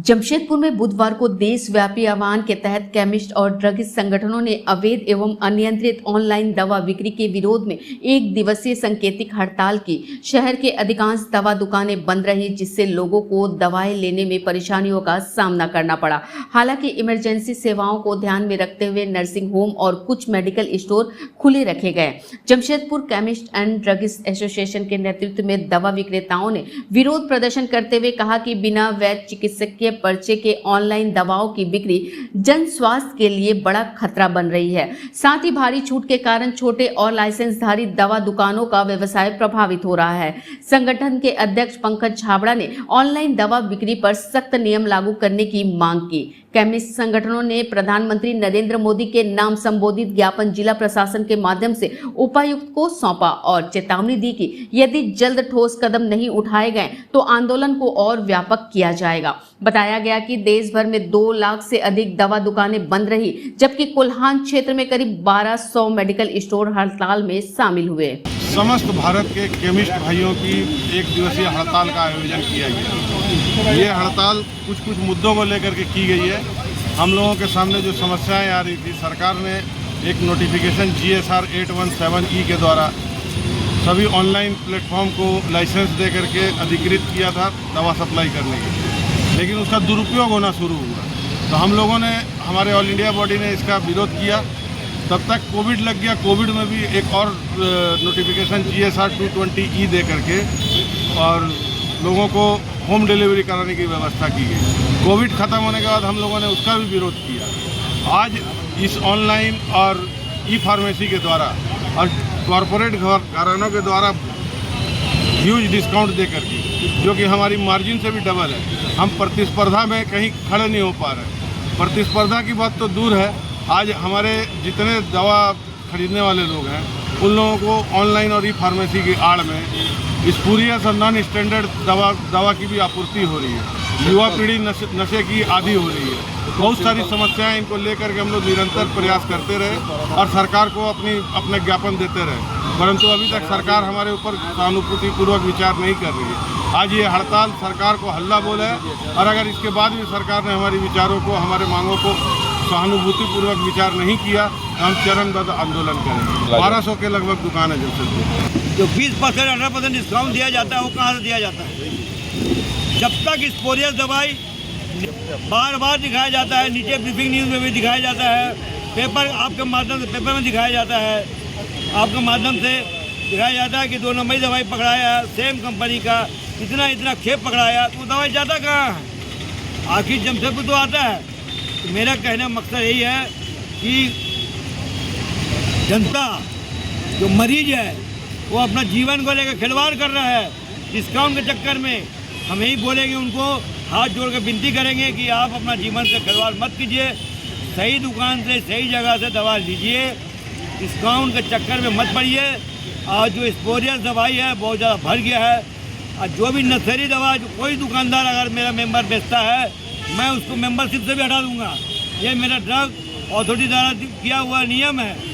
जमशेदपुर में बुधवार को देशव्यापी अभियान के तहत केमिस्ट और ड्रगिस्ट संगठनों ने अवैध एवं अनियंत्रित ऑनलाइन दवा बिक्री के विरोध में एक दिवसीय सांकेतिक हड़ताल की। शहर के अधिकांश दवा दुकानें बंद रही, जिससे लोगों को दवाएं लेने में परेशानियों का सामना करना पड़ा। हालांकि इमरजेंसी सेवाओं को ध्यान में रखते हुए नर्सिंग होम और कुछ मेडिकल स्टोर खुले रखे गए। Jamshedpur chemist and druggist association के नेतृत्व में दवा विक्रेताओं ने विरोध प्रदर्शन करते हुए कहा कि बिना वैध चिकित्सक पर्चे के ऑनलाइन दवाओं की बिक्री जन स्वास्थ्य के लिए बड़ा खतरा बन रही है। साथ ही भारी छूट के कारण छोटे और लाइसेंसधारी दवा दुकानों का व्यवसाय प्रभावित हो रहा है। संगठन के अध्यक्ष पंकज छाबड़ा ने ऑनलाइन दवा बिक्री पर सख्त नियम लागू करने की मांग की। केमिस्ट संगठनों ने प्रधानमंत्री नरेंद्र मोदी के नाम संबोधित ज्ञापन जिला प्रशासन के माध्यम से उपायुक्त को सौंपा और चेतावनी दी कि यदि जल्द ठोस कदम नहीं उठाए गए तो आंदोलन को और व्यापक किया जाएगा। बताया गया कि देश भर में 2 लाख से अधिक दवा दुकानें बंद रही, जबकि कोल्हान क्षेत्र में करीब 1200 मेडिकल स्टोर हड़ताल में शामिल हुए। समस्त भारत के केमिस्ट भाइयों की एक दिवसीय हड़ताल का आयोजन किया गया। ये हड़ताल कुछ मुद्दों को लेकर के की गई है। हम लोगों के सामने जो समस्याएं आ रही थी, सरकार ने एक नोटिफिकेशन GSR 817E के द्वारा सभी ऑनलाइन प्लेटफॉर्म को लाइसेंस दे करके अधिकृत किया था दवा सप्लाई करने के लिए, लेकिन उसका दुरुपयोग होना शुरू हुआ। तो हम लोगों ने, हमारे ऑल इंडिया बॉडी ने इसका विरोध किया। तब तक कोविड लग गया। कोविड में भी एक और नोटिफिकेशन GSR 220E दे करके और लोगों को होम डिलीवरी कराने की व्यवस्था की गई। कोविड ख़त्म होने के बाद हम लोगों ने उसका भी विरोध किया। आज इस ऑनलाइन और ई-फार्मेसी के द्वारा और कॉरपोरेट घरानों के द्वारा ह्यूज डिस्काउंट दे करके, जो कि हमारी मार्जिन से भी डबल है, हम प्रतिस्पर्धा में कहीं खड़े नहीं हो पा रहे। प्रतिस्पर्धा की बात तो दूर है, आज हमारे जितने दवा खरीदने वाले लोग हैं उन लोगों को ऑनलाइन और ई-फार्मेसी की आड़ में स्पूरियस और नॉन स्टैंडर्ड दवा की भी आपूर्ति हो रही है। युवा पीढ़ी नशे की आदी हो रही है। बहुत सारी समस्याएं इनको लेकर के हम लोग निरंतर प्रयास करते रहे और सरकार को अपने ज्ञापन देते रहे, परंतु अभी तक सरकार हमारे ऊपर सहानुभूतिपूर्वक विचार नहीं कर रही है। आज ये हड़ताल सरकार को हल्ला बोल है और अगर इसके बाद भी सरकार ने हमारे विचारों को, हमारे मांगों को सहानुभूतिपूर्वक विचार नहीं किया तो हम चरणबद्ध आंदोलन करेंगे। 1200 के लगभग दुकान है जमशेदपुर। जो 20% 18% डिस्काउंट दिया जाता है वो कहाँ से दिया जाता है? जब तक स्पोरियस दवाई बार बार दिखाया जाता है, नीचे ब्रीफिंग न्यूज़ में भी दिखाया जाता है, पेपर आपके माध्यम से पेपर में दिखाया जाता है, आपके माध्यम से दिखाया जाता है कि 2 नंबरी दवाई पकड़ाया, सेम कंपनी का इतना खेप पकड़ाया, तो दवाई जाता कहाँ है? आखिर जमशेदपुर तो आता है। तो मेरा कहने का मकसद यही है कि जनता जो मरीज है वो अपना जीवन को लेकर खिलवाड़ कर रहा है डिस्काउंट के चक्कर में। हम यही बोलेंगे, उनको हाथ जोड़ कर विनती करेंगे कि आप अपना जीवन से खिलवाड़ मत कीजिए, सही दुकान से सही जगह से दवा लीजिए, डिस्काउंट के चक्कर में मत पड़िए। और जो स्पोरियस दवाई है बहुत ज़्यादा भर गया है, और जो भी नशेड़ी दवा जो कोई दुकानदार अगर मेरा मेंबर बेचता है, मैं उसको मेंबरशिप से भी हटा दूंगा। ये मेरा ड्रग अथॉरिटी द्वारा किया हुआ नियम है।